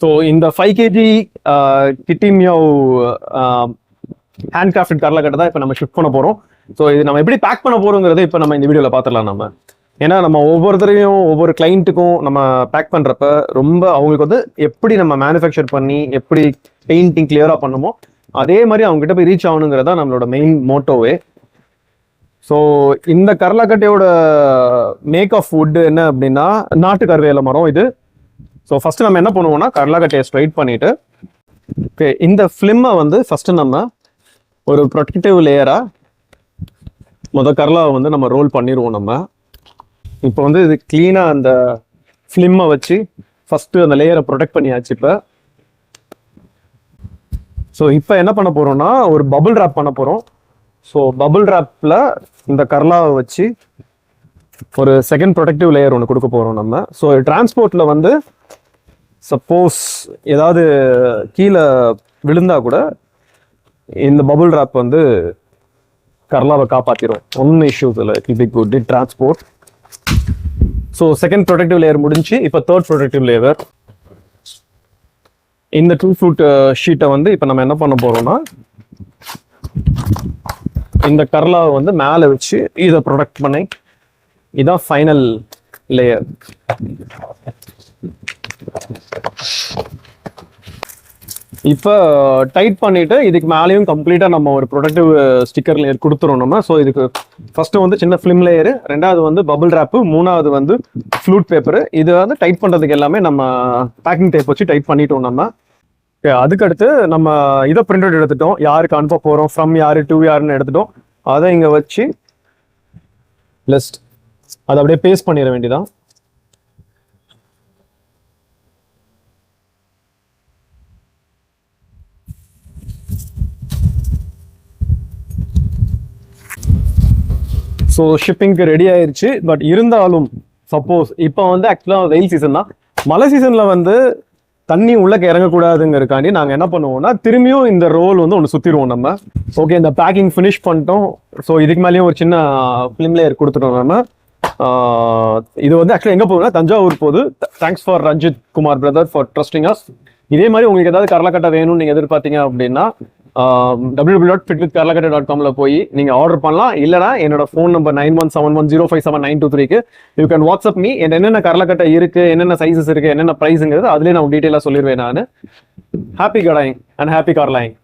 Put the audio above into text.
So இந்த 5 kg கிட்டிமியோ hand crafted கரலக்கட்டை தான் இப்போ நம்ம ஷிஃப்ட் பண்ண போகிறோம். ஸோ இது நம்ம எப்படி பேக் பண்ண போகிறோங்கிறத இப்போ நம்ம இந்த வீடியோவில் பார்த்துடலாம். நம்ம ஏன்னா நம்ம ஒவ்வொருத்தரையும் ஒவ்வொரு கிளைண்ட்டுக்கும் நம்ம பேக் பண்ணுறப்ப ரொம்ப அவங்களுக்கு வந்து எப்படி நம்ம மேனுஃபேக்சர் பண்ணி எப்படி பெயிண்டிங் கிளியராக பண்ணுமோ அதே மாதிரி அவங்ககிட்ட போய் ரீச் ஆகணுங்கிறதா நம்மளோட மெயின் மோட்டோவே. ஸோ இந்த கரலக்கட்டையோட மேக் ஆஃப் வுட் என்ன அப்படின்னா நாட்டு கருவேல மரம் இது. ஸோ ஃபர்ஸ்ட் நம்ம என்ன பண்ணுவோம்னா கரலக்கட்டையை ஸ்ட்ரைட் பண்ணிட்டு ஓகே இந்த ஃபிலிம்மை வந்து ஃபர்ஸ்ட் நம்ம ஒரு ப்ரொடெக்டிவ் லேயராக கரலாவை வந்து நம்ம ரோல் பண்ணிடுவோம். நம்ம இப்போ வந்து இது கிளீனாக அந்த ஃபிலிம்மை வச்சு ஃபர்ஸ்ட் அந்த லேயரை ப்ரொடெக்ட் பண்ணியாச்சு. இப்போ என்ன பண்ண போறோம்னா ஒரு பபுள் ரேப் பண்ண போறோம். ஸோ பபுள் ரேப்ல இந்த கரலாவை வச்சு ஒரு செகண்ட் ப்ரொடெக்டிவ் லேயர் ஒன்று கொடுக்க போறோம் நம்ம. ஸோ டிரான்ஸ்போர்ட்ல வந்து சப்போஸ் ஏதாவது கீழே விழுந்தா கூட இந்த பபுள் ரேப் வந்து கரலாவை காப்பாத்திரும். ஒன்றும் இஷ்யூஸ் இல்லை. It will be good in transport. So second protective layer முடிஞ்சு இப்போ தேர்ட் ப்ரொடெக்டிவ் லேயர். இந்த 2 foot ஷீட்டை வந்து இப்போ நம்ம என்ன பண்ண போறோம்னா இந்த கரலாவை வந்து மேலே வச்சு இதை ப்ரொடெக்ட் பண்ணி இதான் ஃபைனல் லேயர். இப்போ டைட் பண்ணிட்டு இதுக்கு மேலேயும் கம்ப்ளீட்டா நம்ம ஒரு ப்ரொடக்டிவ் ஸ்டிக்கர் லேயர் கொடுத்துரும் நம்ம. ஸோ இதுக்கு ஃபர்ஸ்ட் வந்து சின்ன ஃபிலிம் லேயரு, ரெண்டாவது வந்து பபுள் ரேப்பு, மூணாவது வந்து ஃப்ளூட் பேப்பர். இது வந்து டைட் பண்றதுக்கு எல்லாமே நம்ம பேக்கிங் டேப் வச்சு டைட் பண்ணிட்டோம் நம்ம. அதுக்கடுத்து நம்ம இதை பிரிண்ட் அவுட் எடுத்துட்டோம். யாருக்கு அனுப்ப போறோம், ஃப்ரம் யாரு டு யாருன்னு எடுத்துட்டோம். அதை இங்க வச்சு லிஸ்ட் அதை அப்படியே பேஸ்ட் பண்ணிட வேண்டியதான். ஸோ ஷிப்பிங்க்கு ரெடி ஆயிருச்சு. பட் இருந்தாலும் சப்போஸ் இப்போ வந்து ஆக்சுவலாக வெயில் சீசன் தான், மழை சீசன்ல வந்து தண்ணி உள்ளக்க இறங்கக்கூடாதுங்கிறக்காண்டி நாங்கள் என்ன பண்ணுவோம்னா திரும்பியும் இந்த ரோல் வந்து ஒன்று சுற்றிடுவோம் நம்ம. ஓகே இந்த பேக்கிங் ஃபினிஷ் பண்ணிட்டோம். ஸோ இதுக்கு மேலேயும் ஒரு சின்ன ஃபிலிம் லேயர் கொடுத்துட்டோம் நம்ம. இது வந்து ஆக்சுவலாக எங்கே போகுதுன்னா தஞ்சாவூர் போகுது. Thanks for Ranjith Kumar brother for trusting us. இதே மாதிரி உங்களுக்கு ஏதாவது கரலக்கட்டை வேணும்னு நீங்கள் எதிர்பார்த்தீங்க அப்படின்னா www.fitwithkarlakatta.com போய் நீங்க ஆர்டர் பண்ணலாம். இல்லைனா என்னோட ஃபோன் நம்பர் 9171057923க்கு யூ கேன் வாட்ஸ்அப் மீ. என்னென்ன கரலக்கட்டை இருக்கு, என்னென்ன சைஸஸ் இருக்கு, என்னென்ன பிரைஸுங்கிறது அதுலேயே நான் டீட்டெயிலாக சொல்லிடுவேன் நான். ஹாப்பி கடாயிங் அண்ட் ஹாப்பி கார்லாயிங்.